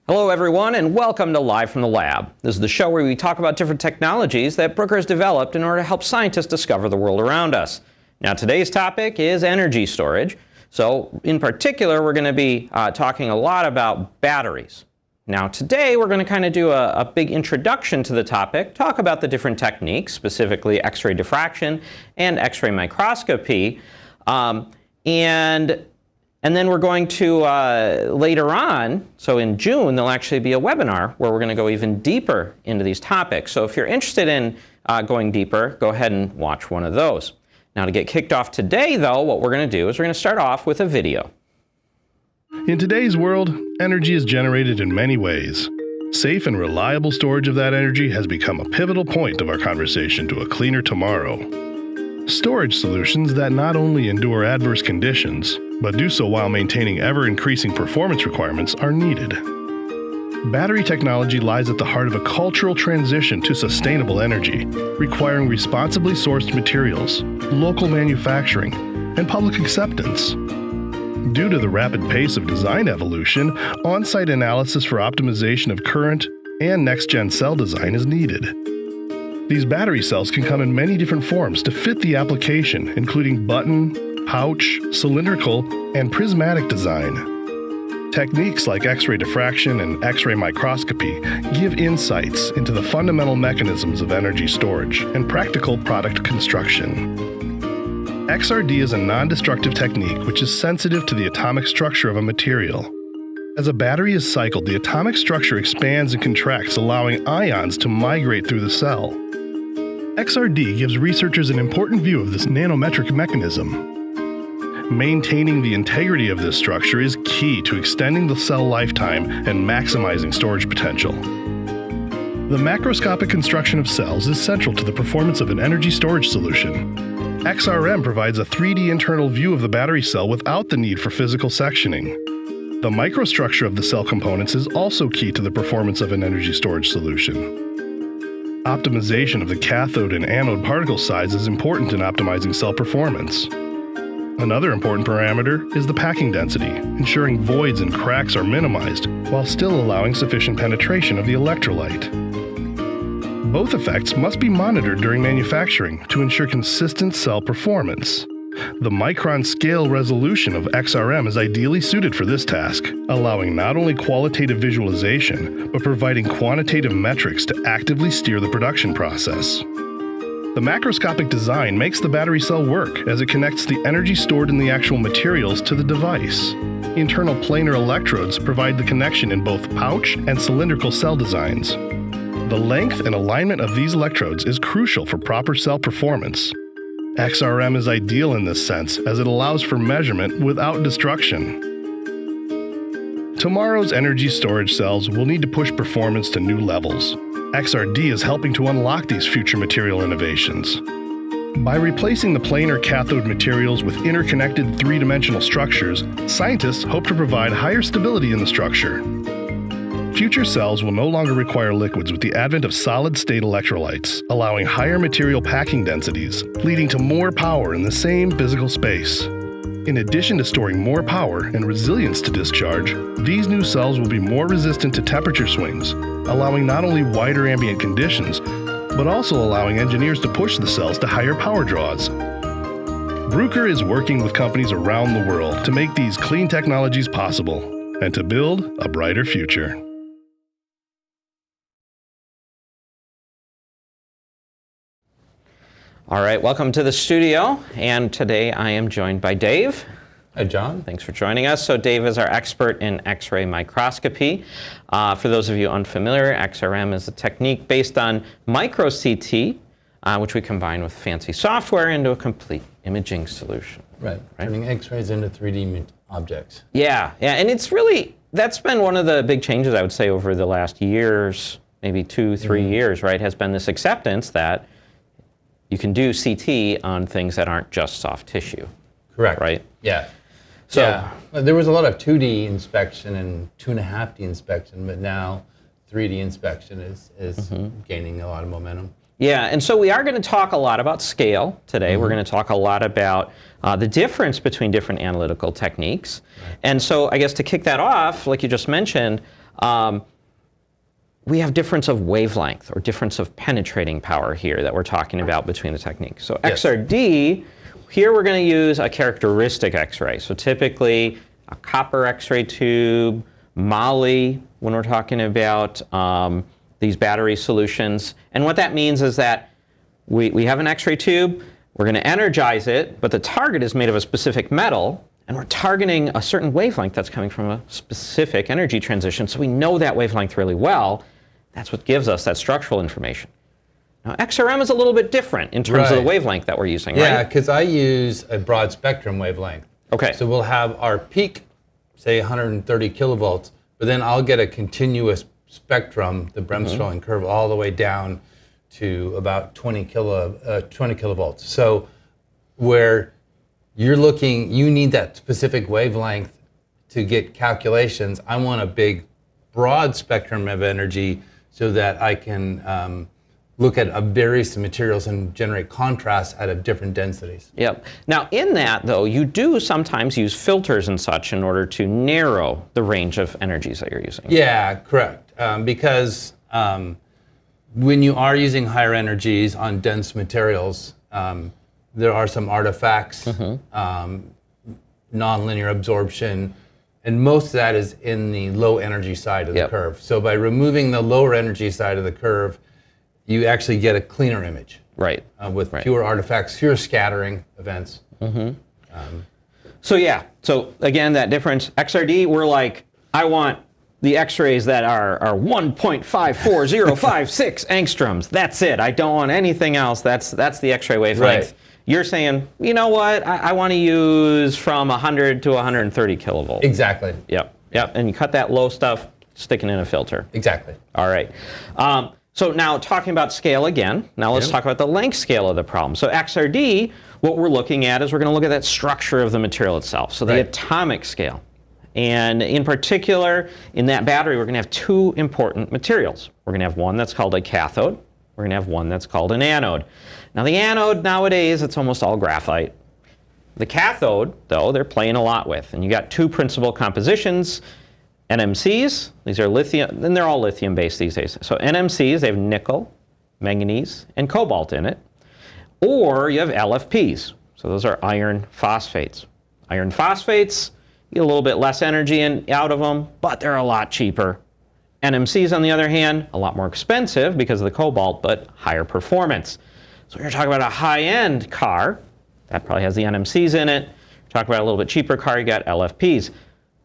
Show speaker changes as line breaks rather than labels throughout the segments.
Hello everyone, and welcome to Live from the Lab. This is the show where we talk about different technologies that Bruker has developed in order to help scientists discover the world around us. Now today's topic is energy storage. So in particular, we're going to be talking a lot about batteries. Now today we're going to kind of do a big introduction to the topic, talk about the different techniques, specifically X-ray diffraction and X-ray microscopy, and then we're going to, later on, so in June, there'll actually be a webinar where we're going to go even deeper into these topics. So if you're interested in going deeper, go ahead and watch one of those. Now to get kicked off today, though, what we're going to do is we're going to start off with a video.
In today's world, energy is generated in many ways. Safe and reliable storage of that energy has become a pivotal point of our conversation to a cleaner tomorrow. Storage solutions that not only endure adverse conditions, but do so while maintaining ever-increasing performance requirements are needed. Battery technology lies at the heart of a cultural transition to sustainable energy, requiring responsibly sourced materials, local manufacturing, and public acceptance. Due to the rapid pace of design evolution, on-site analysis for optimization of current and next-gen cell design is needed. These battery cells can come in many different forms to fit the application, including button, pouch, cylindrical, and prismatic design. Techniques like X-ray diffraction and X-ray microscopy give insights into the fundamental mechanisms of energy storage and practical product construction. XRD is a non-destructive technique which is sensitive to the atomic structure of a material. As a battery is cycled, the atomic structure expands and contracts, allowing ions to migrate through the cell. XRD gives researchers an important view of this nanometric mechanism. Maintaining the integrity of this structure is key to extending the cell lifetime and maximizing storage potential. The macroscopic construction of cells is central to the performance of an energy storage solution. XRM provides a 3D internal view of the battery cell without the need for physical sectioning. The microstructure of the cell components is also key to the performance of an energy storage solution. Optimization of the cathode and anode particle size is important in optimizing cell performance. Another important parameter is the packing density, ensuring voids and cracks are minimized while still allowing sufficient penetration of the electrolyte. Both effects must be monitored during manufacturing to ensure consistent cell performance. The micron scale resolution of XRM is ideally suited for this task, allowing not only qualitative visualization, but providing quantitative metrics to actively steer the production process. The macroscopic design makes the battery cell work as it connects the energy stored in the actual materials to the device. Internal planar electrodes provide the connection in both pouch and cylindrical cell designs. The length and alignment of these electrodes is crucial for proper cell performance. XRM is ideal in this sense as it allows for measurement without destruction. Tomorrow's energy storage cells will need to push performance to new levels. XRD is helping to unlock these future material innovations. By replacing the planar cathode materials with interconnected three-dimensional structures, scientists hope to provide higher stability in the structure. Future cells will no longer require liquids with the advent of solid-state electrolytes, allowing higher material packing densities, leading to more power in the same physical space. In addition to storing more power and resilience to discharge, these new cells will be more resistant to temperature swings, allowing not only wider ambient conditions, but also allowing engineers to push the cells to higher power draws. Bruker is working with companies around the world to make these clean technologies possible and to build a brighter future.
All right, welcome to the studio, and today I am joined by Dave.
Hi, John.
Thanks for joining us. So Dave is our expert in X-ray microscopy. For those of you unfamiliar, XRM is a technique based on Micro-CT, which we combine with fancy software into a complete imaging solution.
Right, turning X-rays into 3D objects.
Yeah, and that's been one of the big changes, I would say, over the last years, maybe 2-3 years, right, has been this acceptance that you can do CT on things that aren't just soft tissue.
Correct.
Right?
Yeah.
So
yeah. There was a lot of 2D inspection and 2.5D inspection, but now 3D inspection is gaining a lot of momentum.
Yeah, and so we are going to talk a lot about scale today. We're going to talk a lot about the difference between different analytical techniques. Right. And so I guess to kick that off, like you just mentioned, We have difference of wavelength or difference of penetrating power here that we're talking about between the techniques. So
Yes.
XRD, here we're going to use a characteristic X-ray. So typically a copper X-ray tube, moly when we're talking about these battery solutions. And what that means is that we have an X-ray tube, we're going to energize it, but the target is made of a specific metal, and we're targeting a certain wavelength that's coming from a specific energy transition, so we know that wavelength really well. That's what gives us that structural information. Now, XRM is a little bit different in terms of the wavelength that we're using,
Yeah,
right?
because I use a broad spectrum wavelength.
Okay.
So we'll have our peak, say 130 kilovolts, but then I'll get a continuous spectrum, the Bremsstrahlung curve, all the way down to about 20 kilovolts. So where you're looking, you need that specific wavelength to get calculations. I want a big, broad spectrum of energy so that I can look at various materials and generate contrast at different densities.
Yep. Now, in that, though, you do sometimes use filters and such in order to narrow the range of energies that you're using.
Yeah, correct. Because when you are using higher energies on dense materials, there are some artifacts, nonlinear absorption, and most of that is in the low energy side of the curve. So by removing the lower energy side of the curve, you actually get a cleaner image.
Right.
With fewer artifacts, fewer scattering events.
So yeah, so again, that difference, XRD, we're like, I want the X-rays that are 1.54056 angstroms. That's it. I don't want anything else. That's the X-ray wavelength.
Right.
You're saying, you know what? I want to use from 100 to 130 kilovolts.
Exactly.
Yep. And you cut that low stuff, stick it in a filter.
Exactly.
All right. So now talking about scale again, now let's talk about the length scale of the problem. So XRD, what we're looking at is we're going to look at that structure of the material itself, so the atomic scale. And in particular, in that battery, we're going to have two important materials. We're going to have one that's called a cathode. We're going to have one that's called an anode. Now the anode nowadays, it's almost all graphite. The cathode, though, they're playing a lot with. And you got two principal compositions. NMCs, these are lithium, and they're all lithium-based these days. So NMCs, they have nickel, manganese, and cobalt in it. Or you have LFPs, so those are iron phosphates. Iron phosphates, you get a little bit less energy out of them, but they're a lot cheaper. NMCs, on the other hand, a lot more expensive because of the cobalt, but higher performance. So you're talking about a high-end car, that probably has the NMCs in it. You're talking about a little bit cheaper car, you got LFPs.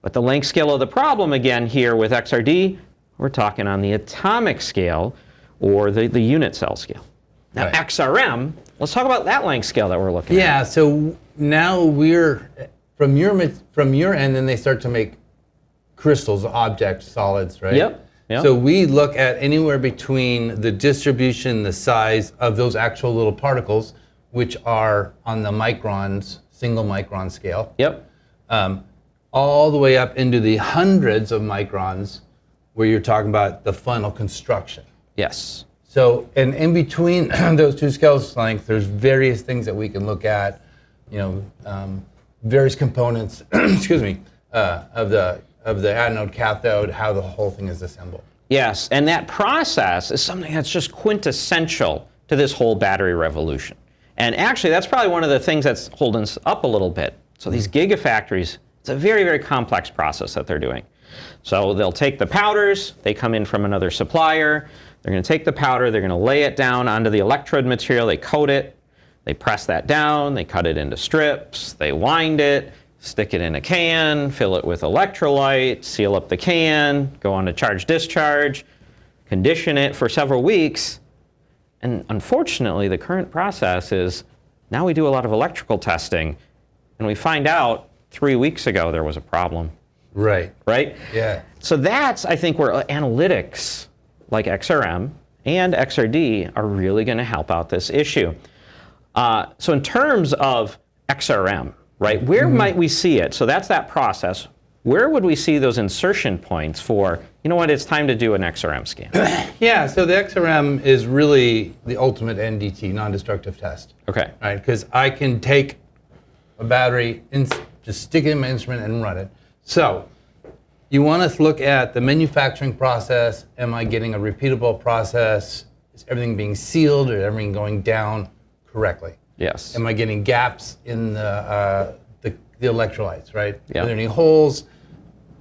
But the length scale of the problem, again, here with XRD, we're talking on the atomic scale or the unit cell scale. Now, XRM, let's talk about that length scale that we're looking at.
Yeah, so now we're, from your end, then they start to make crystals, objects, solids, right?
Yep.
So we look at anywhere between the distribution, the size of those actual little particles, which are on the microns, single micron scale.
Yep.
All the way up into the hundreds of microns, where you're talking about the final construction.
Yes.
So, and in between those two scales lengths, there's various things that we can look at, various components, excuse me, of the anode cathode, how the whole thing is assembled.
Yes, and that process is something that's just quintessential to this whole battery revolution. And actually, that's probably one of the things that's holding us up a little bit. So these gigafactories, it's a very, very complex process that they're doing. So they'll take the powders, they come in from another supplier, they're going to take the powder, they're going to lay it down onto the electrode material, they coat it, they press that down, they cut it into strips, they wind it, stick it in a can, fill it with electrolyte, seal up the can, go on to charge-discharge, condition it for several weeks. And unfortunately, the current process is now we do a lot of electrical testing, and we find out 3 weeks ago there was a problem.
Right.
Right?
Yeah.
So that's, I think, where analytics like XRM and XRD are really going to help out this issue. So in terms of XRM, right, where might we see it? So that's that process. Where would we see those insertion points for, you know what, it's time to do an XRM scan?
Yeah, so the XRM is really the ultimate NDT, non-destructive test.
Okay.
Right, because I can take a battery, just stick it in my instrument and run it. So You want to look at the manufacturing process. Am I getting a repeatable process? Is everything being sealed or everything going down correctly?
Yes.
Am I getting gaps in the electrolytes, right?
Yeah.
Are there any holes?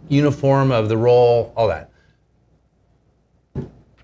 Uniform of the roll, all that.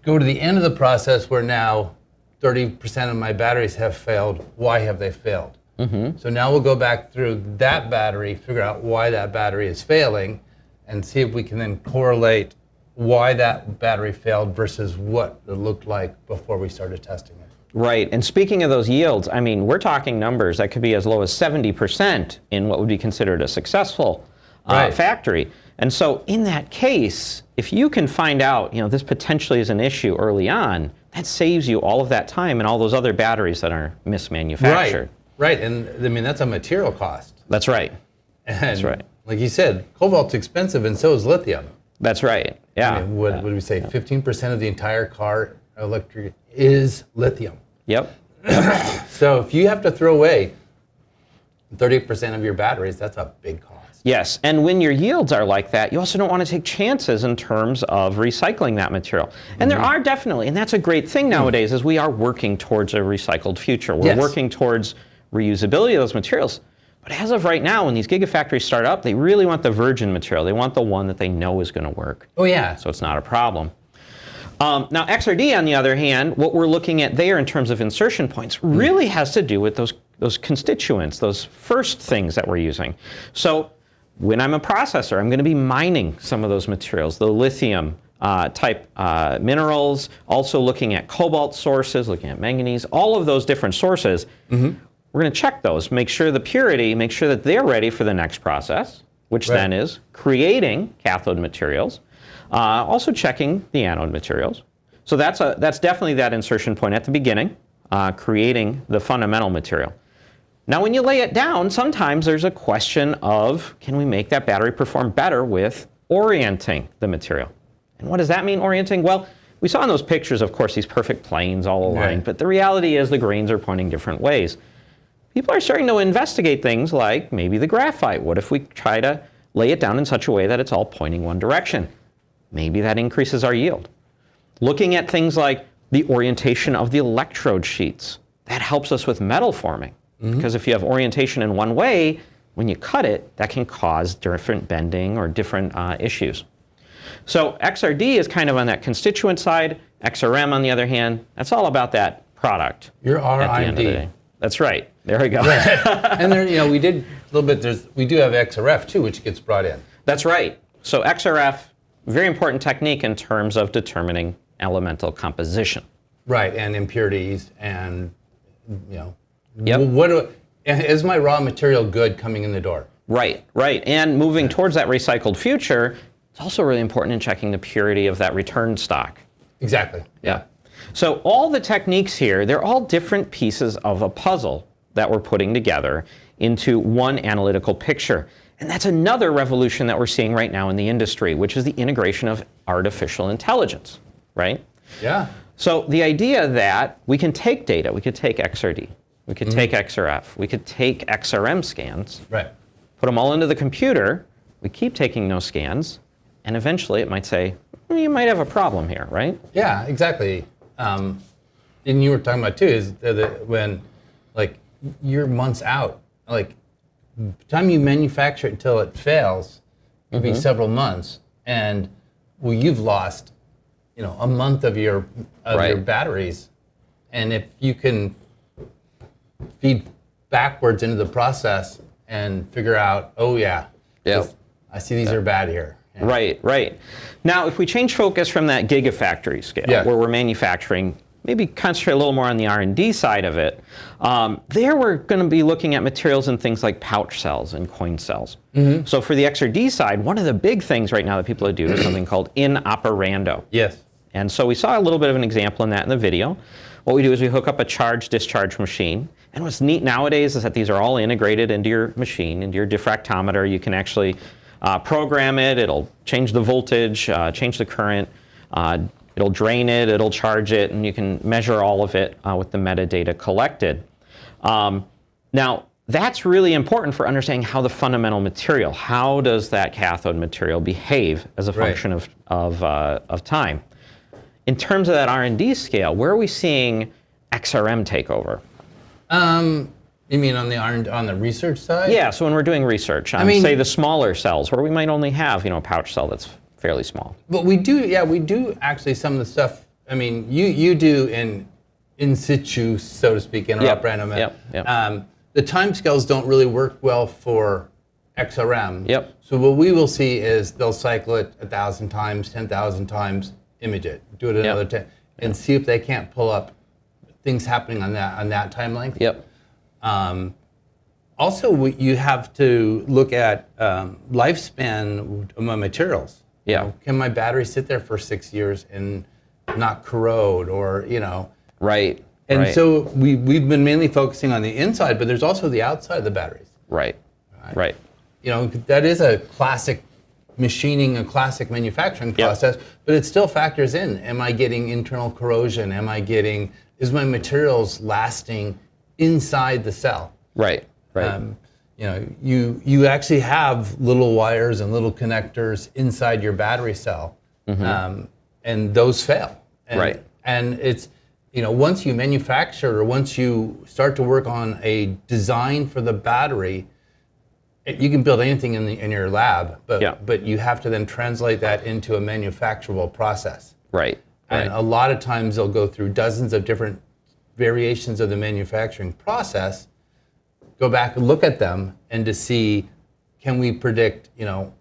Go to the end of the process where now 30% of my batteries have failed. Why have they failed? So now we'll go back through that battery, figure out why that battery is failing, and see if we can then correlate why that battery failed versus what it looked like before we started testing it.
Right, and speaking of those yields, I mean, we're talking numbers that could be as low as 70% in what would be considered a successful factory. And so in that case, if you can find out, this potentially is an issue early on, that saves you all of that time and all those other batteries that are mismanufactured.
Right, and I mean, that's a material cost.
That's right.
And
That's right.
like you said, cobalt's expensive and so is lithium.
That's right, yeah.
I mean, what would we say, 15% of the entire car electric is lithium.
Yep.
So if you have to throw away 30% of your batteries, that's a big cost.
Yes, and when your yields are like that, you also don't want to take chances in terms of recycling that material. And there are definitely, and that's a great thing nowadays, is we are working towards a recycled future. We're working towards reusability of those materials. But as of right now, when these gigafactories start up, they really want the virgin material. They want the one that they know is going to work.
Oh yeah.
So it's not a problem. Now XRD, on the other hand, what we're looking at there in terms of insertion points really has to do with those constituents, those first things that we're using. So when I'm a processor, I'm going to be mining some of those materials, the lithium type minerals, also looking at cobalt sources, looking at manganese, all of those different sources. We're going to check those, make sure the purity, make sure that they're ready for the next process, which then is creating cathode materials, also checking the anode materials. So that's definitely that insertion point at the beginning, creating the fundamental material. Now, when you lay it down, sometimes there's a question of, can we make that battery perform better with orienting the material? And what does that mean, orienting? Well, we saw in those pictures, of course, these perfect planes all aligned, but the reality is the grains are pointing different ways. People are starting to investigate things like maybe the graphite. What if we try to lay it down in such a way that it's all pointing one direction? Maybe that increases our yield. Looking at things like the orientation of the electrode sheets. That helps us with metal forming. Because if you have orientation in one way, when you cut it, that can cause different bending or different issues. So XRD is kind of on that constituent side. XRM, on the other hand, that's all about that product.
Your
at the end of the
R&D.
day. That's right. There we go.
And there, we did a little bit. We do have XRF too, which gets brought in.
That's right. So XRF, very important technique in terms of determining elemental composition.
Right, and impurities, and
Yep.
Is my raw material good coming in the door?
Right. And moving towards that recycled future, it's also really important in checking the purity of that return stock.
Exactly.
Yeah. So all the techniques here, they're all different pieces of a puzzle that we're putting together into one analytical picture. And that's another revolution that we're seeing right now in the industry, which is the integration of artificial intelligence, right?
Yeah.
So the idea that we can take data, we could take XRD, we could take XRF, we could take XRM scans,
Right.
put them all into the computer, we keep taking those scans, and eventually it might say, you might have a problem here, right?
Yeah, exactly. And you were talking about too, is when you're months out, like the time you manufacture it until it fails, could be several months, and you've lost, a month of your batteries, and if you can feed backwards into the process and figure out, I see these are bad here. Yeah.
Right. Now, if we change focus from that gigafactory scale, where we're manufacturing, maybe concentrate a little more on the R&D side of it, there we're going to be looking at materials in things like pouch cells and coin cells. So for the XRD side, one of the big things right now that people do is something called in operando.
Yes.
And so we saw a little bit of an example in that in the video. What we do is we hook up a charge-discharge machine. And what's neat nowadays is that these are all integrated into your machine, into your diffractometer. You can actually program it. It'll change the voltage, change the current. It'll drain it. It'll charge it. And you can measure all of it with the metadata collected. Now, that's really important for understanding how the fundamental material, how does that cathode material behave as a function of time. In terms of that R&D scale, where are we seeing XRM take over?
You mean on the research side?
Yeah, so when we're doing research on, say, the smaller cells, where we might only have, a pouch cell that's fairly small.
But we do actually some of the stuff. I mean, you do in situ, so to speak, interrupt random.
Yep.
The timescales don't really work well for XRM.
Yep.
So what we will see is they'll cycle it 1,000 times, 10,000 times, image it, do it another 10, and see if they can't pull up things happening on that time length.
Yep.
Also, you have to look at lifespan of my materials.
Yeah.
Can my battery sit there for 6 years and not corrode, or
Right.
And so we've been mainly focusing on the inside, but there's also the outside of the batteries.
Right.
That is a classic machining, a classic manufacturing process, but it still factors in. Am I getting internal corrosion? Is my materials lasting inside the cell?
Right.
You actually have little wires and little connectors inside your battery cell, and those fail. And it's, once you manufacture, or once you start to work on a design for the battery, you can build anything in your lab, but you have to then translate that into a manufacturable process.
Right.
And a lot of times they'll go through dozens of different variations of the manufacturing process, go back and look at them, and to see, can we predict,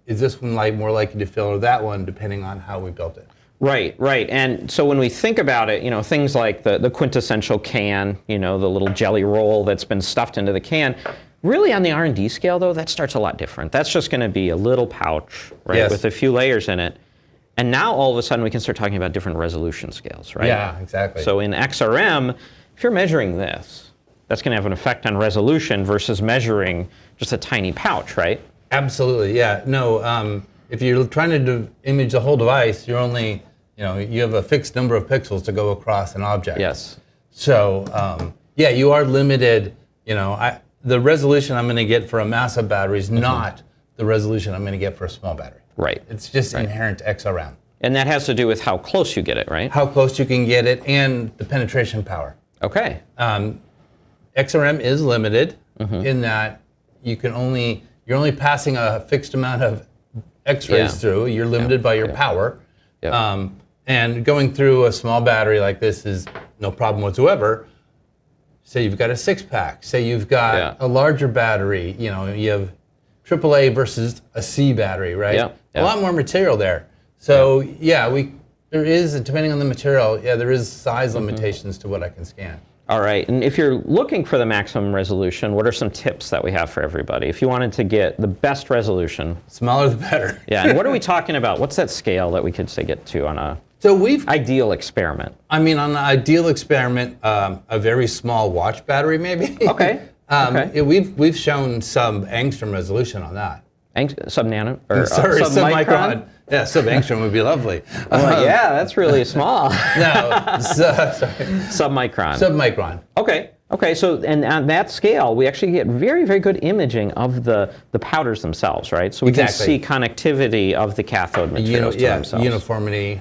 is this one more likely to fail or that one, depending on how we built it.
Right. And so when we think about it, things like the quintessential can, the little jelly roll that's been stuffed into the can, really on the R&D scale, though, that starts a lot different. That's just going to be a little pouch, right, with a few layers in it. And now all of a sudden we can start talking about different resolution scales, right?
Yeah, exactly.
So in XRM, if you're measuring this, that's going to have an effect on resolution versus measuring just a tiny pouch, right?
Absolutely, yeah. No, if you're trying to image the whole device, you're only, you have a fixed number of pixels to go across an object.
Yes.
So, you are limited. The resolution I'm going to get for a massive battery is not the resolution I'm going to get for a small battery.
Right.
It's just inherent to XRM.
And that has to do with how close you get it, right?
How close you can get it, and the penetration power.
Okay.
XRM is limited in that you're only passing a fixed amount of X-rays through. You're limited by your power. Yep. And going through a small battery like this is no problem whatsoever. Say you've got a 6-pack. Say you've got a larger battery. You have AAA versus a C battery, right?
Yeah.
A lot more material there. So there is, depending on the material, there is size limitations to what I can scan.
All right, and if you're looking for the maximum resolution, what are some tips that we have for everybody? If you wanted to get the best resolution.
Smaller the better.
Yeah, and what are we talking about? What's that scale that we could say get to on a ideal experiment?
I mean, on an ideal experiment, a very small watch battery maybe.
Okay.
We've shown sub-angstrom resolution on that.
Sub-nano? Or
sub-micron? Yeah, sub-angstrom would be lovely.
Yeah, that's really small.
No, sorry.
Sub-micron.
Sub-micron.
Okay, so and on that scale, we actually get very, very good imaging of the powders themselves, right? So we can see connectivity of the cathode materials to themselves.
Uniformity,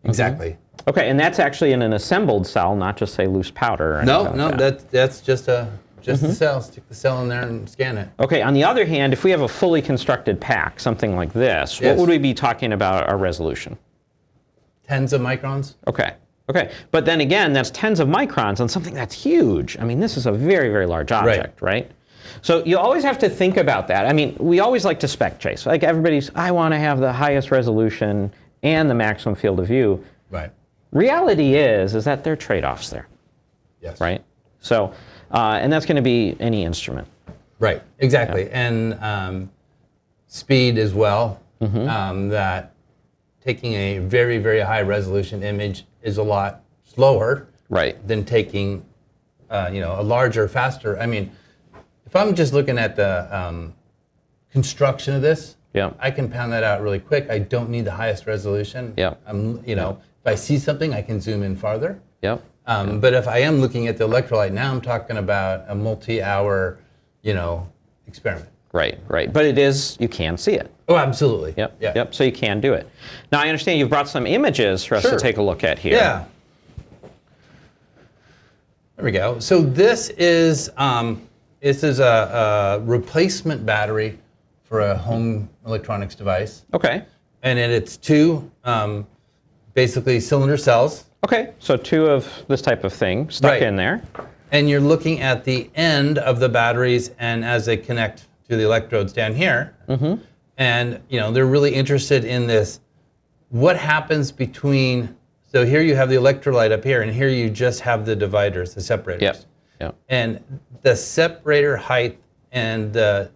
exactly.
Okay, and that's actually in an assembled cell, not just, say, loose powder.
That's just the cell. Stick the cell in there and scan it.
Okay, on the other hand, if we have a fully constructed pack, something like this, what would we be talking about our resolution?
Tens of microns.
Okay, but then again, that's tens of microns on something that's huge. I mean, this is a very, very large object, right? So you always have to think about that. I mean, we always like to spec chase. Like I want to have the highest resolution and the maximum field of view.
Right.
Reality is that there are trade-offs there.
Yes.
Right? So, and that's going to be any instrument.
Right, exactly. And speed as well, that taking a very, very high resolution image is a lot slower than taking a larger, faster. I mean, if I'm just looking at the construction of this, I can pound that out really quick. I don't need the highest resolution. If I see something, I can zoom in farther. But if I am looking at the electrolyte, now I'm talking about a multi-hour, experiment.
Right, right. But it is, you can see it.
Oh, absolutely.
Yep,
Yeah.
yep. So you can do it. Now I understand you've brought some images for us to
Sure.
take a look at here.
Yeah. There we go. So this is a replacement battery for a home electronics device,
Okay.
and it's two basically cylinder cells.
Okay. So 2 of this type of thing stuck
Right.
in there.
And you're looking at the end of the batteries, and as they connect to the electrodes down here, and they're really interested in this. What happens between? So here you have the electrolyte up here, and here you just have the dividers, the separators.
Yep. Yep.
And the separator height and the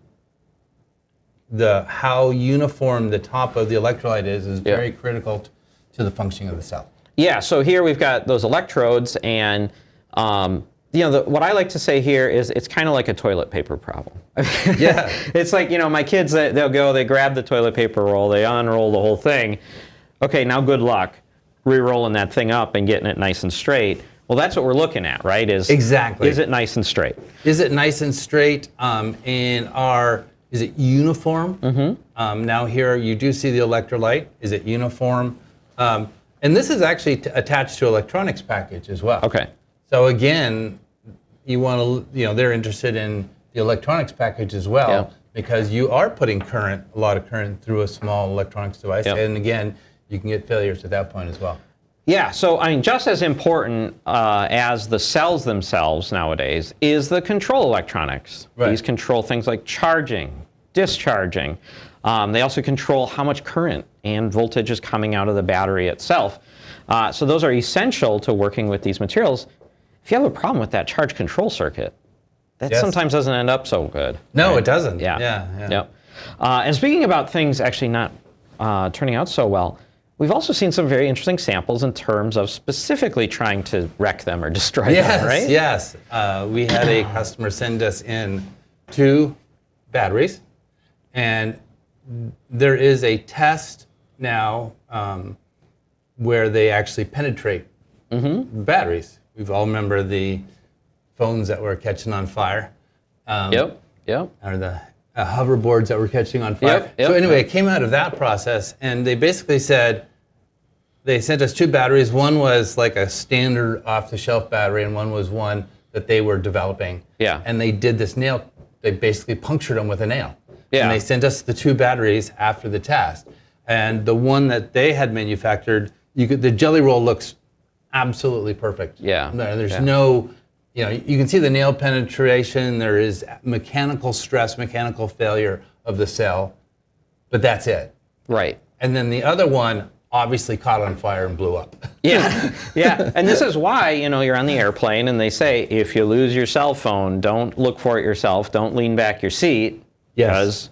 how uniform the top of the electrolyte is very critical to the functioning of the cell.
Yeah. So here we've got those electrodes, and what I like to say here is it's kind of like a toilet paper problem.
Yeah.
It's like, my kids, they grab the toilet paper roll, they unroll the whole thing. Okay, now good luck re-rolling that thing up and getting it nice and straight. Well, that's what we're looking at, right?
Exactly.
Is it nice and straight?
Is it nice and straight? Is it uniform? Now here you do see the electrolyte. Is it uniform? And this is actually attached to electronics package as well.
Okay.
So again, you want to, they're interested in the electronics package as well,
Yeah.
because you are putting a lot of current through a small electronics device,
Yeah.
and again, you can get failures at that point as well.
Yeah, so just as important as the cells themselves nowadays is the control electronics.
Right.
These control things like charging, discharging. They also control how much current and voltage is coming out of the battery itself. So those are essential to working with these materials. If you have a problem with that charge control circuit, that
Yes.
sometimes doesn't end up so good.
No,
right?
it doesn't.
Yeah.
Yeah.
Yep. And speaking about things actually not turning out so well, we've also seen some very interesting samples in terms of specifically trying to wreck them or destroy them, right?
Yes. We had a customer send us in 2 batteries, and there is a test now where they actually penetrate batteries. We all remember the phones that were catching on fire.
Yep.
Or the hoverboards that were catching on fire.
Yep,
So anyway, it came out of that process, and they basically said, they sent us 2 batteries. One was like a standard off-the-shelf battery, and one was one that they were developing.
Yeah.
And they did this nail, they basically punctured them with a nail.
Yeah.
And they sent us the 2 batteries after the test. And the one that they had manufactured, the jelly roll looks absolutely perfect.
Yeah.
There's no, you can see the nail penetration. There is mechanical stress, mechanical failure of the cell, but that's it.
Right.
And then the other one obviously caught on fire and blew up.
Yeah, yeah. And this is why, you're on the airplane and they say, if you lose your cell phone, don't look for it yourself. Don't lean back your seat.
Yes.
Because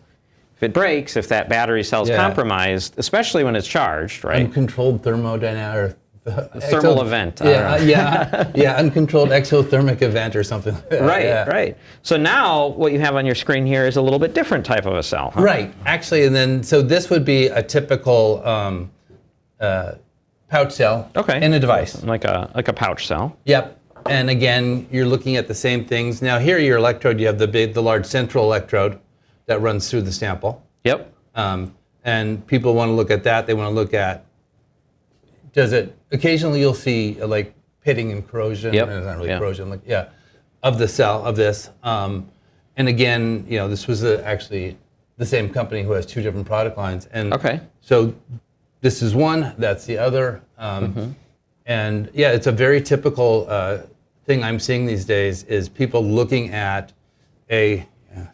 if it breaks, if that battery cell's compromised, especially when it's charged, right?
Uncontrolled thermodynamic.
Thermal event.
Uncontrolled exothermic event or something like that.
Right,
Yeah.
right. So now what you have on your screen here is a little bit different type of a cell, huh?
Right, actually, and then, so this would be a typical pouch cell in a device.
Like a pouch cell.
Yep, and again, you're looking at the same things. Now here, your electrode, you have the large central electrode that runs through the sample.
Yep.
And people want to look at that. They want to look at, occasionally you'll see like pitting and corrosion.
Yep.
It's not really corrosion, of the cell, of this. And again, this was actually the same company who has 2 different product lines. And so this is one, that's the other. And yeah, it's a very typical thing I'm seeing these days is people looking at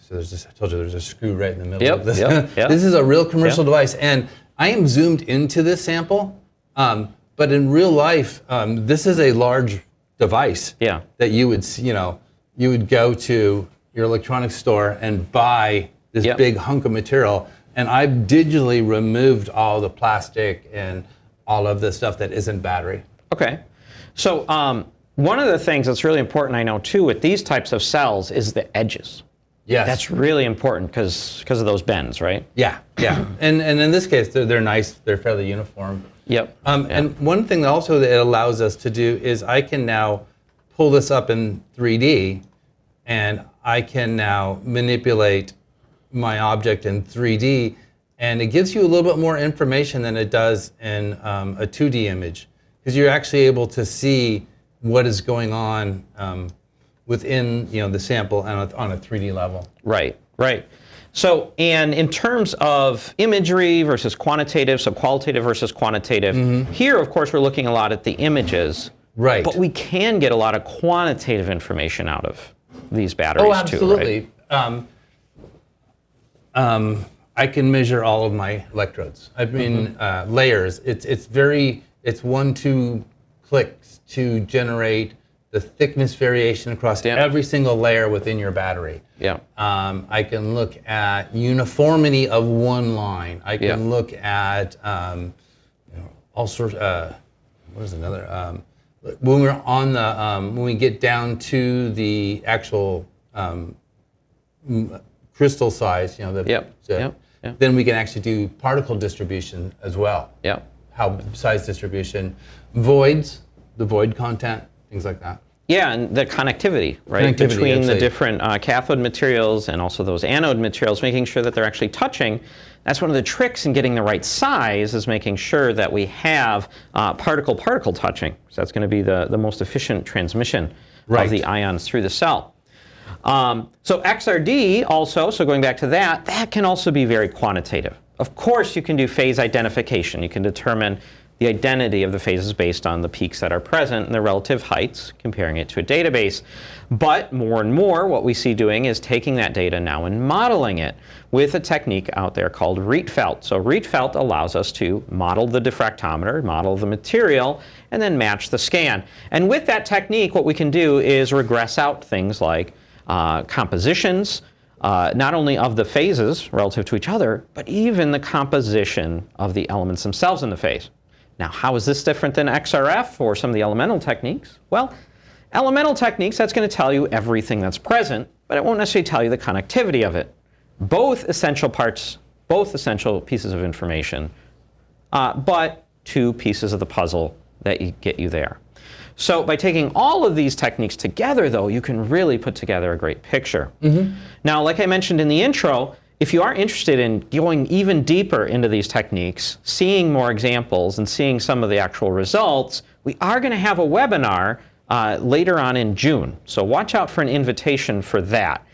so I told you there's a screw right in the middle of this. This is a real commercial device, and I am zoomed into this sample, but in real life, this is a large device that you would, you would go to your electronics store and buy this big hunk of material, and I've digitally removed all the plastic and all of the stuff that isn't battery.
Okay. So one of the things that's really important, I know too, with these types of cells is the edges.
Yes.
That's really important because of those bends, right?
Yeah. And in this case, they're nice. They're fairly uniform.
Yep.
And one thing also that it allows us to do is I can now pull this up in 3D, and I can now manipulate my object in 3D, and it gives you a little bit more information than it does in a 2D image, because you're actually able to see what is going on within the sample and on a 3D level.
Right, right. So, and in terms of imagery versus quantitative, so qualitative versus quantitative, here, of course, we're looking a lot at the images.
Right.
But we can get a lot of quantitative information out of these batteries
Oh, absolutely.
too, right?
I can measure all of my electrodes. I mean, layers. It's 1-2 clicks to generate the thickness variation across every single layer within your battery.
Yeah.
I can look at uniformity of one line. I can look at all sorts. What is another? When we're on the when we get down to the actual crystal size, then we can actually do particle distribution as well.
Yeah.
How size distribution, voids, the void content, things like that.
Yeah, and the connectivity, right? Between the different cathode materials and also those anode materials, making sure that they're actually touching. That's one of the tricks in getting the right size, is making sure that we have particle-particle touching. So that's going to be the most efficient transmission of the ions through the cell. So XRD also, so going back to that, that can also be very quantitative. Of course, you can do phase identification. You can determine the identity of the phases based on the peaks that are present and their relative heights, comparing it to a database. But more and more, what we see doing is taking that data now and modeling it with a technique out there called Rietveld. So Rietveld allows us to model the diffractometer, model the material, and then match the scan. And with that technique, what we can do is regress out things like compositions, not only of the phases relative to each other, but even the composition of the elements themselves in the phase. Now, how is this different than XRF or some of the elemental techniques? Well, elemental techniques, that's going to tell you everything that's present, but it won't necessarily tell you the connectivity of it. Both essential parts, both essential pieces of information, but two pieces of the puzzle that get you there. So by taking all of these techniques together, though, you can really put together a great picture. Now, like I mentioned in the intro, if you are interested in going even deeper into these techniques, seeing more examples and seeing some of the actual results, we are going to have a webinar later on in June. So watch out for an invitation for that.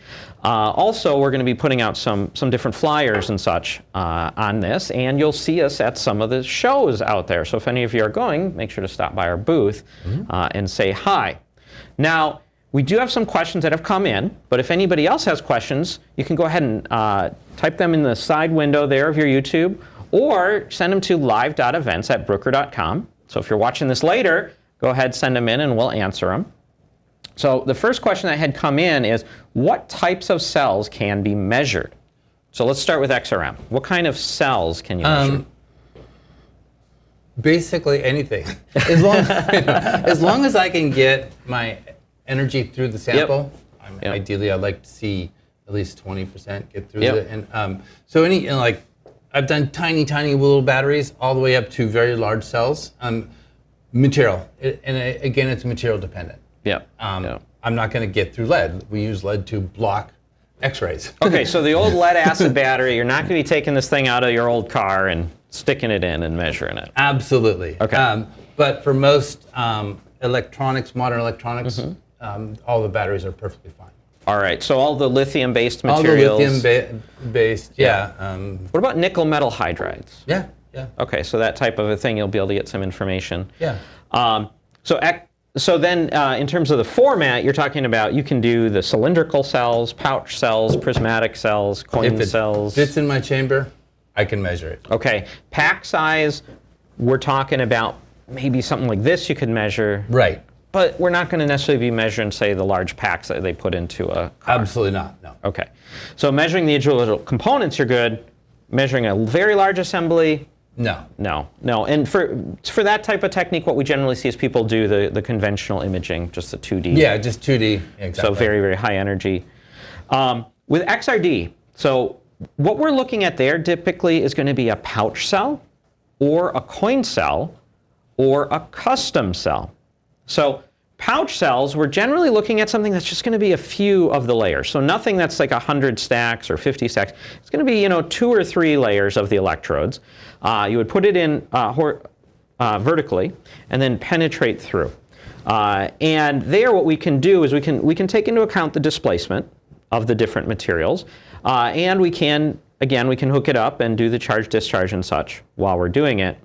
Also, we're going to be putting out some different flyers and such on this, and you'll see us at some of the shows out there. So if any of you are going, make sure to stop by our booth and say hi. Now, we do have some questions that have come in, but if anybody else has questions, you can go ahead and type them in the side window there of your YouTube, or send them to live.events@bruker.com. So if you're watching this later, go ahead, send them in, and we'll answer them. So the first question that had come in is, what types of cells can be measured? So let's start with XRM. What kind of cells can you measure?
Basically anything. As long as I can get my energy through the sample, ideally I'd like to see at least 20% get through it. And so I've done tiny little batteries all the way up to very large cells. Material, and again, it's material dependent. I'm not going to get through lead. We use lead to block X-rays.
Okay, so the old lead acid battery, you're not going to be taking this thing out of your old car and sticking it in and measuring it.
Absolutely.
Okay.
But for most electronics, modern electronics, all the batteries are perfectly fine.
All right, so all the lithium-based materials.
All the lithium-based,
What about nickel metal hydrides?
Yeah.
Okay, so that type of a thing, you'll be able to get some information.
Yeah.
So then, in terms of the format, you're talking about you can do the cylindrical cells, pouch cells, prismatic cells, coin cells.
If it fits in my chamber, I can measure it.
Okay, pack size, we're talking about maybe something like this you could measure.
Right.
But we're not going to necessarily be measuring, say, the large packs that they put into a car.
Absolutely not, no.
Okay. So measuring the individual components, you're good. Measuring a very large assembly, no. And for that type of technique, what we generally see is people do the conventional imaging, just the 2D.
Yeah, just 2D. Exactly.
So very high energy. With XRD, so what we're looking at there typically is going to be a pouch cell, or a coin cell, or a custom cell. So pouch cells, we're generally looking at something that's just going to be a few of the layers. So nothing that's like 100 stacks or 50 stacks. It's going to be, 2 or 3 layers of the electrodes. You would put it in vertically and then penetrate through. And there what we can do is we can take into account the displacement of the different materials. And we can hook it up and do the charge discharge and such while we're doing it.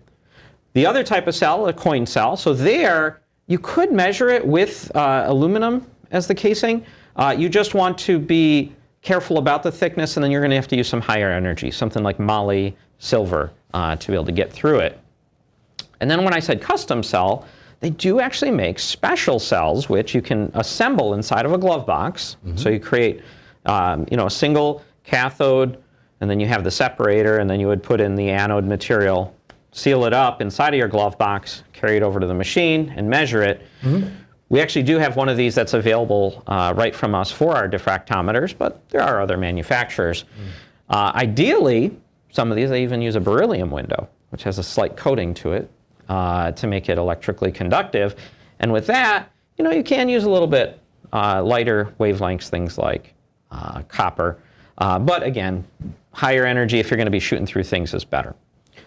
The other type of cell, a coin cell, so there you could measure it with aluminum as the casing. You just want to be careful about the thickness, and then you're going to have to use some higher energy, something like moly silver, to be able to get through it. And then when I said custom cell, they do actually make special cells which you can assemble inside of a glove box. So you create a single cathode, and then you have the separator, and then you would put in the anode material, seal it up inside of your glove box, carry it over to the machine, and measure it. We actually do have one of these that's available right from us for our diffractometers, but there are other manufacturers. Ideally, some of these, they even use a beryllium window, which has a slight coating to it to make it electrically conductive. And with that, you can use a little bit lighter wavelengths, things like copper. But again, higher energy, if you're going to be shooting through things, is better.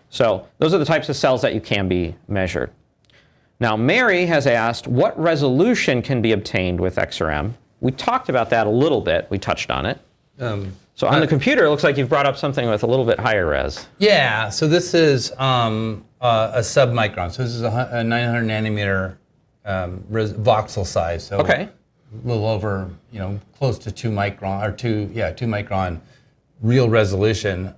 So those are the types of cells that you can be measured. Now, Mary has asked, what resolution can be obtained with XRM? We talked about that a little bit. We touched on it. So on the computer, it looks like you've brought up something with a little bit higher res.
Yeah, so this is a sub-micron. So this is a 900 nanometer voxel size. So
Okay.
a little over, close to 2 micron, or 2 micron real resolution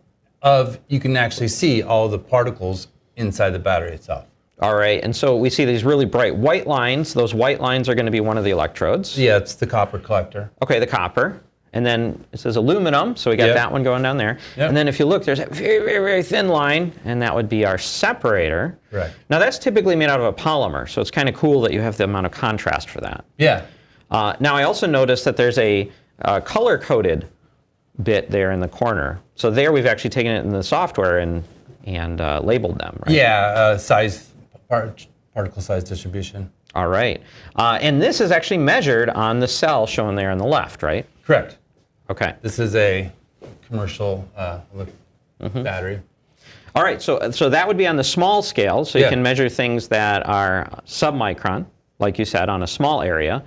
you can actually see all the particles inside the battery itself.
All right, and so we see these really bright white lines. Those white lines are going to be one of the electrodes.
Yeah, it's the copper collector.
Okay, the copper. And then it says aluminum, so we got that one going down there.
Yep.
And then if you look, there's a very, very, very thin line, and that would be our separator.
Right.
Now that's typically made out of a polymer, so it's kind of cool that you have the amount of contrast for that.
Yeah.
Now I also noticed that there's a color-coded bit there in the corner. So there we've actually taken it in the software and labeled them, right?
Yeah, particle size distribution.
All right. And this is actually measured on the cell shown there on the left, right?
Correct.
Okay.
This is a commercial battery.
All right, so that would be on the small scale, so you can measure things that are submicron, like you said, on a small area.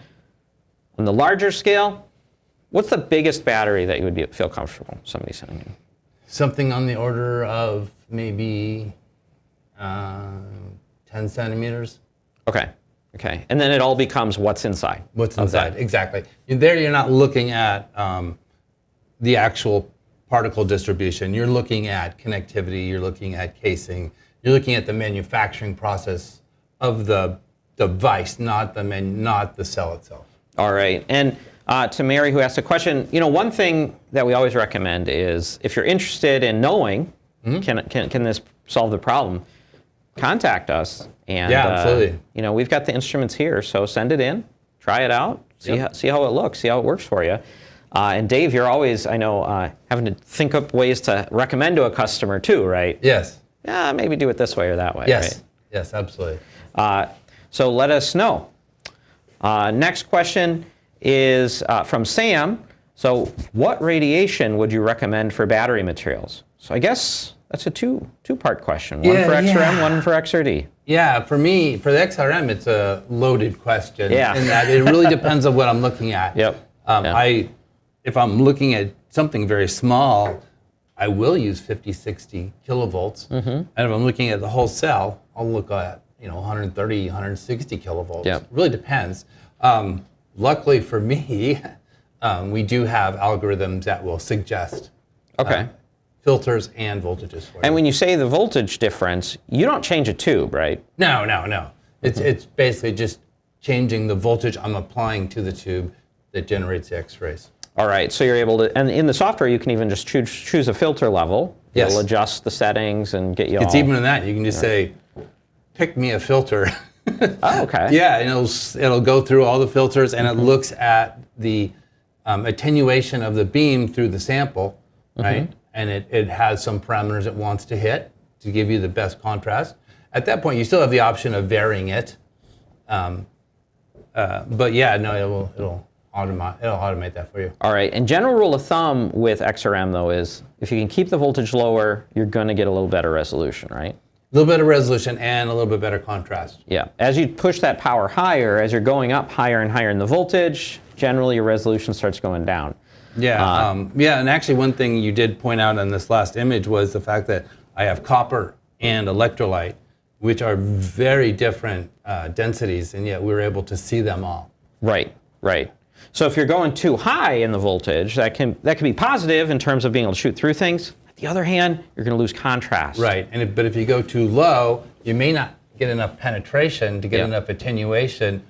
On the larger scale, what's the biggest battery that you would feel comfortable somebody sending you?
Something on the order of maybe 10 centimeters.
Okay. Okay. And then it all becomes what's inside.
What's inside, exactly. There you're not looking at the actual particle distribution. You're looking at connectivity, you're looking at casing, you're looking at the manufacturing process of the device, not the cell itself.
All right. And to Mary, who asked a question, one thing that we always recommend is if you're interested in knowing, can this solve the problem, contact us. And,
yeah, absolutely.
We've got the instruments here, so send it in, try it out, see how it looks, see how it works for you. And Dave, you're always, I know, having to think up ways to recommend to a customer too, right?
Yes.
Yeah, maybe do it this way or that way.
Yes.
Right?
Yes, absolutely.
So let us know. Next question is from Sam. So what radiation would you recommend for battery materials? So I guess that's a two-part question. One for XRM, one for XRD.
Yeah, for me, for the XRM, it's a loaded question.
Yeah.
In that it really depends on what I'm looking at.
Yep.
If I'm looking at something very small, I will use 50, 60 kilovolts. And if I'm looking at the whole cell, I'll look at 130, 160 kilovolts.
Yep.
It really depends. Luckily for me, we do have algorithms that will suggest filters and voltages for you.
And when you say the voltage difference, you don't change a tube, right?
No. It's basically just changing the voltage I'm applying to the tube that generates the X-rays.
All right, so you're able to, and in the software you can even just choose a filter level.
Yes.
It'll adjust the settings and get you
It's even in that. You can just say, pick me a filter.
Oh, okay.
Yeah, and it'll go through all the filters, and it looks at the attenuation of the beam through the sample, right? And it has some parameters it wants to hit to give you the best contrast. At that point, you still have the option of varying it. But yeah, no, it'll automate that for you.
All right, and general rule of thumb with XRM though is if you can keep the voltage lower, you're going to get a little better resolution, right?
A little better resolution and a little bit better contrast.
Yeah, as you push that power higher, as you're going up higher and higher in the voltage, generally your resolution starts going down.
Yeah, and actually one thing you did point out on this last image was the fact that I have copper and electrolyte, which are very different densities, and yet we were able to see them all.
Right, right. So if you're going too high in the voltage, that can be positive in terms of being able to shoot through things. On the other hand, you're going to lose contrast.
Right, but if you go too low, you may not get enough penetration to get enough attenuation,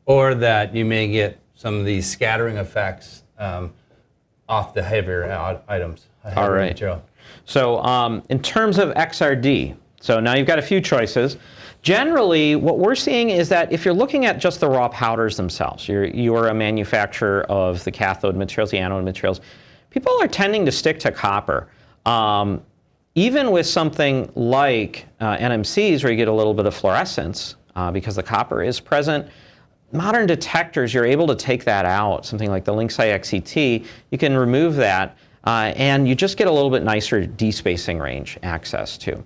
or that you may get some of these scattering effects off the heavier items.
All right.
Material.
So in terms of XRD, so now you've got a few choices. Generally, what we're seeing is that if you're looking at just the raw powders themselves, you're a manufacturer of the cathode materials, the anode materials, people are tending to stick to copper. Even with something like NMCs, where you get a little bit of fluorescence because the copper is present, modern detectors, you're able to take that out. Something like the Lynx XCT, you can remove that, and you just get a little bit nicer despacing range access too.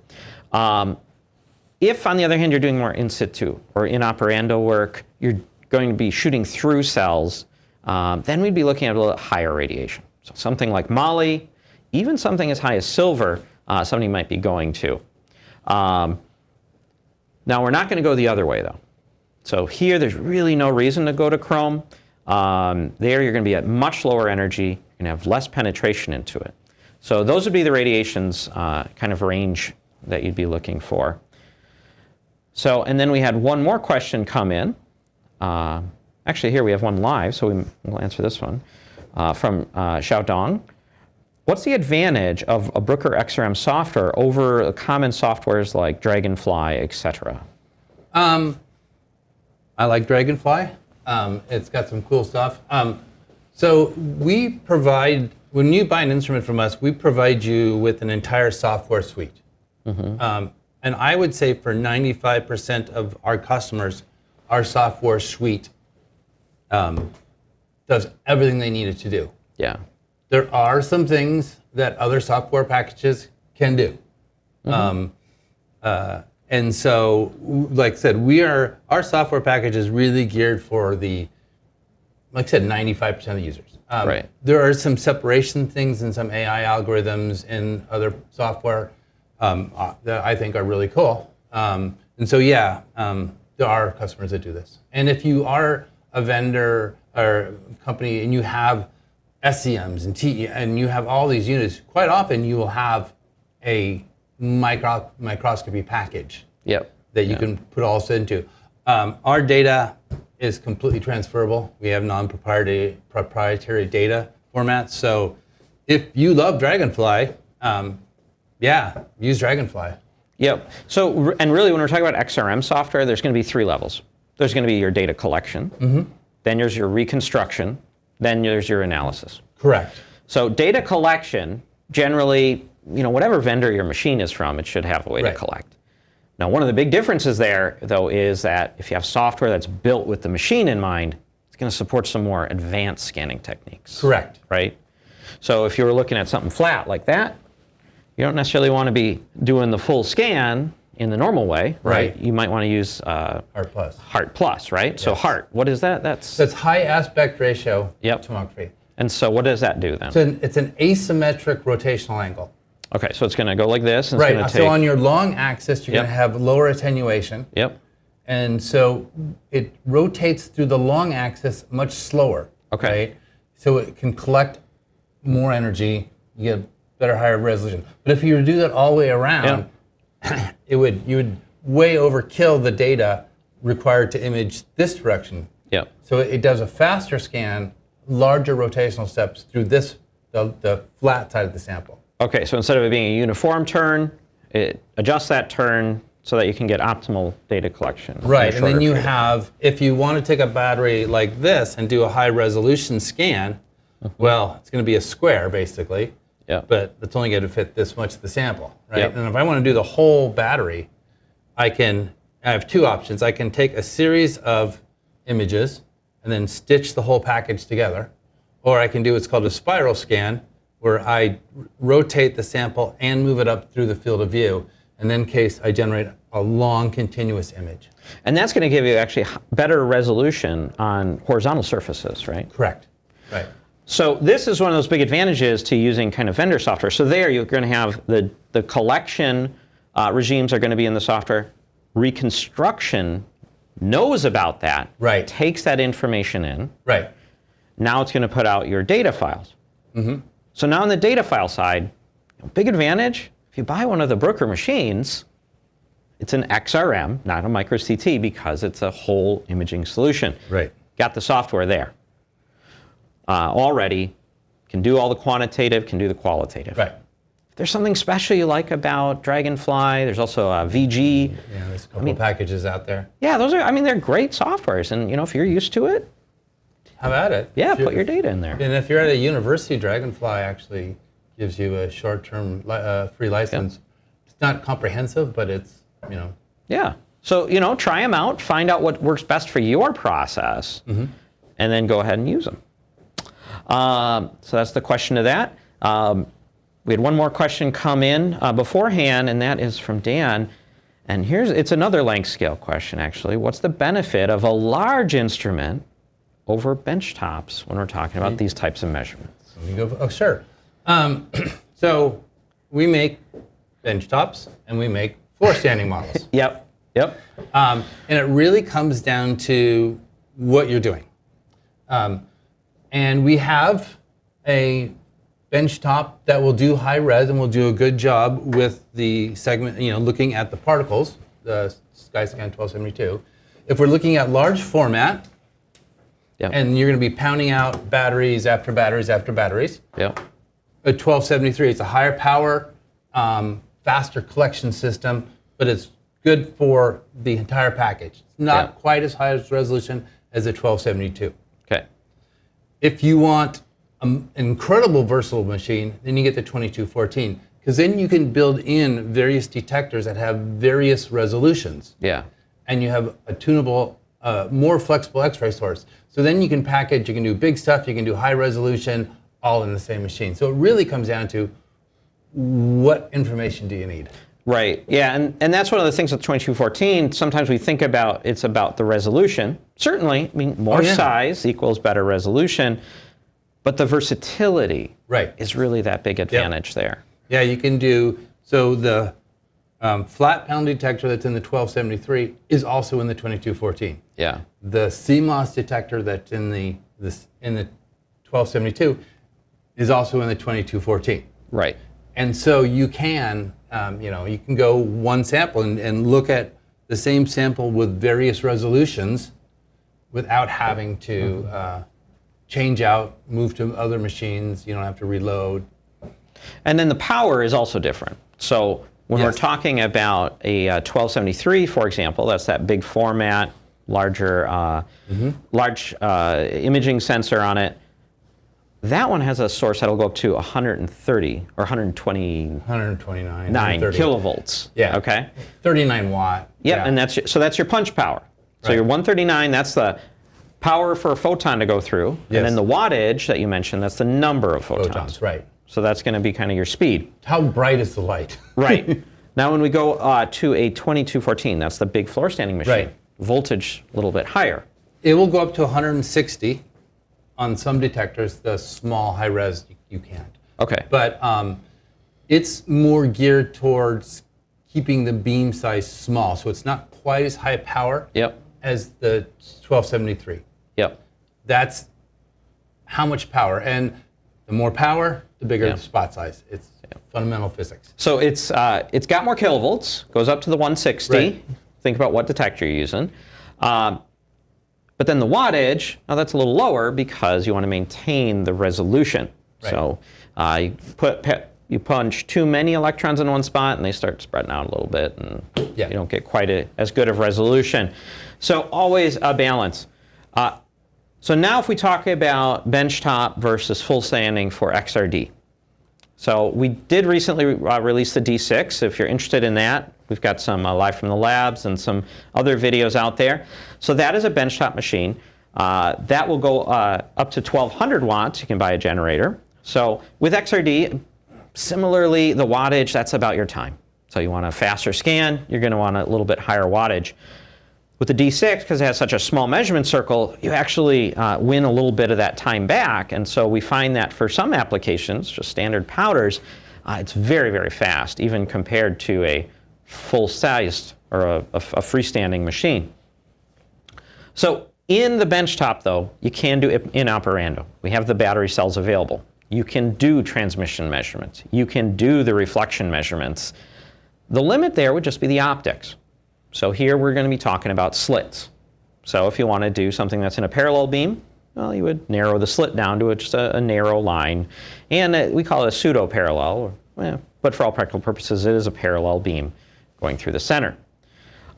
If, on the other hand, you're doing more in situ or in operando work, you're going to be shooting through cells, then we'd be looking at a little higher radiation. So something like moly, even something as high as silver, somebody might be going to. Now, we're not going to go the other way, though. So here, there's really no reason to go to chrome. There, you're going to be at much lower energy. You're going to have less penetration into it. So those would be the radiations kind of range that you'd be looking for. So, and then we had one more question come in. Actually, here we have one live, so we'll answer this one from Xiaodong. What's the advantage of a Bruker XRM software over common softwares like Dragonfly, etc.?
I like Dragonfly. It's got some cool stuff. So we provide, when you buy an instrument from us, we provide you with an entire software suite. Mm-hmm. And I would say for 95% of our customers, our software suite does everything they need it to do.
Yeah.
There are some things that other software packages can do. Mm-hmm. And so, like I said, our software package is really geared for like I said, 95% of the users.
Right.
There are some separation things and some AI algorithms in other software that I think are really cool. And so, yeah, there are customers that do this. And if you are a vendor or company and you have SEMs and TE and you have all these units, quite often you will have a microscopy package that you can put all this into. Our data is completely transferable. We have non-proprietary data formats. So if you love Dragonfly, use Dragonfly.
Yep. So, and really when we're talking about XRM software, there's going to be three levels. There's going to be your data collection, then there's your reconstruction, then there's your analysis.
Correct.
So data collection, generally, whatever vendor your machine is from, it should have a way to collect. Now, one of the big differences there, though, is that if you have software that's built with the machine in mind, it's going to support some more advanced scanning techniques.
Correct.
Right? So if you were looking at something flat like that, you don't necessarily want to be doing the full scan in the normal way, right? You might want to use
HART Plus.
HART Plus, right? Yes. So HART, what is that? That's
high aspect ratio tomography.
And so what does that do then?
So it's an asymmetric rotational angle.
Okay, so it's going to go like this. And
right.
It's
So on your long axis, you're going to have lower attenuation.
Yep.
And so it rotates through the long axis much slower.
Okay.
Right? So it can collect more energy. You get better, higher resolution. But if you were to do that all the way around, you would way overkill the data required to image this direction.
Yep.
So it does a faster scan, larger rotational steps through the flat side of the sample.
Okay, so instead of it being a uniform turn, it adjusts that turn so that you can get optimal data collection.
Right, and then you have, if you want to take a battery like this and do a high resolution scan, well, it's going to be a square basically, but it's only going to fit this much of the sample, right? And if I want to do the whole battery, I have two options. I can take a series of images and then stitch the whole package together. Or I can do what's called a spiral scan, where I rotate the sample and move it up through the field of view. And then I generate a long continuous image.
And that's going to give you actually better resolution on horizontal surfaces, right?
Correct. Right.
So this is one of those big advantages to using kind of vendor software. So there you're going to have the collection regimes are going to be in the software. Reconstruction knows about that.
Right.
Takes that information in.
Right.
Now it's going to put out your data files. Mm-hmm. So now on the data file side, big advantage, if you buy one of the Bruker machines, it's an XRM, not a Micro-CT, because it's a whole imaging solution.
Right.
Got the software there. Already, can do all the quantitative, can do the qualitative.
Right.
If there's something special you like about Dragonfly, there's also VG.
Yeah, there's a couple packages out there.
Yeah, those are, they're great softwares. And, if you're used to it,
have at it.
Yeah, put your data in there.
And if you're at a university, Dragonfly actually gives you a short-term free license. Yep. It's not comprehensive, but it's,
Yeah. So, try them out, find out what works best for your process, and then go ahead and use them. So that's the question to that. We had one more question come in beforehand, and that is from Dan. And it's another length scale question, actually. What's the benefit of a large instrument over bench tops when we're talking about these types of measurements?
Sure. So we make bench tops, and we make floor standing models.
Yep.
And it really comes down to what you're doing. And we have a bench top that will do high res and will do a good job with the segment, looking at the particles, the SkyScan 1272. If we're looking at large format, and you're going to be pounding out batteries after batteries after batteries,
Yep.
A 1273, it's a higher power, faster collection system, but it's good for the entire package. It's not quite as high as resolution as a 1272.
Okay.
If you want an incredible versatile machine, then you get the 2214, because then you can build in various detectors that have various resolutions.
Yeah.
And you have a tunable, more flexible X-ray source. So then you can package, you can do big stuff, you can do high resolution, all in the same machine. So it really comes down to what information do you need?
Right. Yeah, and that's one of the things with 2214. Sometimes we think about it's about the resolution. Certainly, more size equals better resolution, but the versatility is really that big advantage there.
Yeah, you can do, so the flat panel detector that's in the 1273 is also in the 2214.
Yeah.
The CMOS detector that's in the 1272 is also in the 2214.
Right.
And so you can, you can go one sample and look at the same sample with various resolutions without having to change out, move to other machines. You don't have to reload.
And then the power is also different. So when we're talking about a 1273, for example, that's that big format, larger, large imaging sensor on it. That one has a source that'll go up to 130 or 129 kilovolts.
Yeah.
Okay.
39 watt.
Yep. Yeah. And that's your punch power. So your 139, that's the power for a photon to go through, and then the wattage that you mentioned, that's the number of photons.
Right.
So that's going to be kind of your speed.
How bright is the light?
Right. Now when we go to a 2214, that's the big floor standing machine.
Right.
Voltage a little bit higher.
It will go up to 160 on some detectors. The small high res you can't.
Okay.
But it's more geared towards keeping the beam size small, so it's not quite as high power as the 1273.
Yep.
That's how much power, and the more power, the bigger the spot size. It's fundamental physics.
So it's got more kilovolts, goes up to the 160.
Right.
Think about what detector you're using. But then the wattage, now that's a little lower because you want to maintain the resolution.
Right.
So you punch too many electrons in one spot and they start spreading out a little bit, and you don't get quite as good of resolution. So always a balance. So now if we talk about benchtop versus full standing for XRD. So we did recently release the D6. If you're interested in that, we've got some live from the labs and some other videos out there. So that is a benchtop machine. That will go up to 1200 watts. You can buy a generator. So with XRD, similarly, the wattage, that's about your time. So you want a faster scan, you're going to want a little bit higher wattage. With the D6, because it has such a small measurement circle, you actually win a little bit of that time back. And so we find that for some applications, just standard powders, it's very, very fast, even compared to a full-sized or a freestanding machine. So in the benchtop, though, you can do in operando. We have the battery cells available. You can do transmission measurements. You can do the reflection measurements. The limit there would just be the optics. So here we're going to be talking about slits. So if you want to do something that's in a parallel beam, well, you would narrow the slit down to just a narrow line. And we call it a pseudo-parallel, but for all practical purposes, it is a parallel beam going through the center.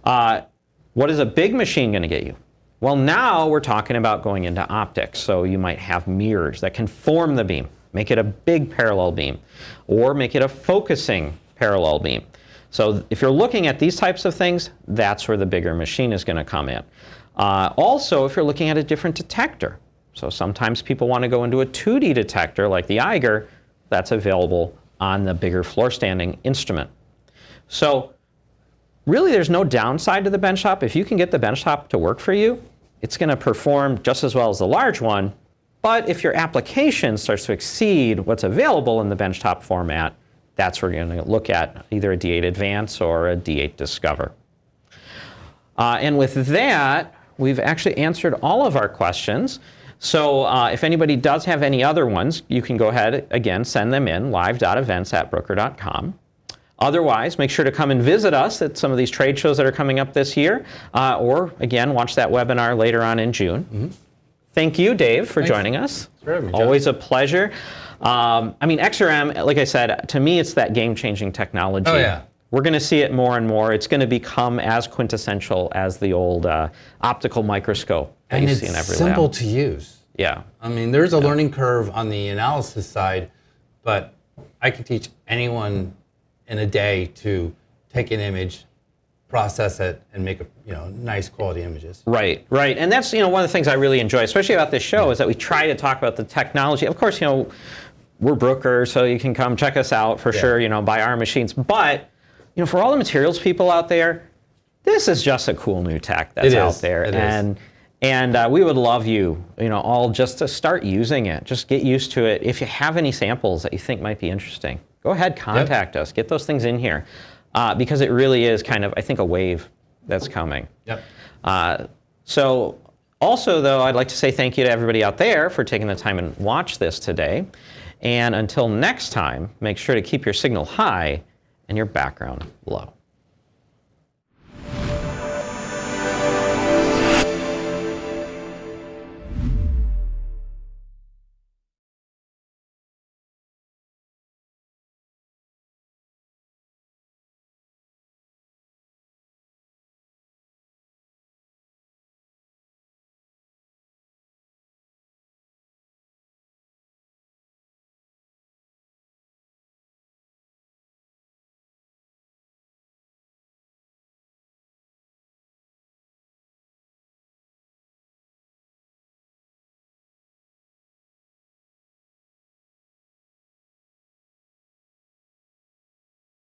What is a big machine going to get you? Well, now we're talking about going into optics. So you might have mirrors that can form the beam, make it a big parallel beam, or make it a focusing parallel beam. So if you're looking at these types of things, that's where the bigger machine is going to come in. Also, if you're looking at a different detector. So sometimes people want to go into a 2D detector like the Eiger, that's available on the bigger floor standing instrument. So really there's no downside to the benchtop. If you can get the benchtop to work for you, it's going to perform just as well as the large one. But if your application starts to exceed what's available in the benchtop format, that's where you're going to look at either a D8 Advance or a D8 Discover. And with that, we've actually answered all of our questions. So if anybody does have any other ones, you can go ahead, again, send them in, live.events@bruker.com. Otherwise, make sure to come and visit us at some of these trade shows that are coming up this year, or, again, watch that webinar later on in June. Mm-hmm. Thank you, Dave, for joining us.
Sure,
always a pleasure. I mean, XRM, like I said, to me, it's that game-changing technology.
Oh, yeah.
We're going to see it more and more. It's going to become as quintessential as the old optical microscope that you see in every lab.
And it's simple to use.
Yeah.
I mean, there's a learning curve on the analysis side, but I can teach anyone in a day to take an image, process it, and make nice quality images.
Right, right. And that's one of the things I really enjoy, especially about this show, is that we try to talk about the technology. Of course, we're Bruker, so you can come check us out for sure, buy our machines. But for all the materials people out there, this is just a cool new tech that's out there. And we would love you, all just to start using it. Just get used to it. If you have any samples that you think might be interesting, go ahead, contact us. Get those things in here. Because it really is kind of, I think, a wave that's coming.
Yep.
So also, though, I'd like to say thank you to everybody out there for taking the time and watch this today. And until next time, make sure to keep your signal high and your background low.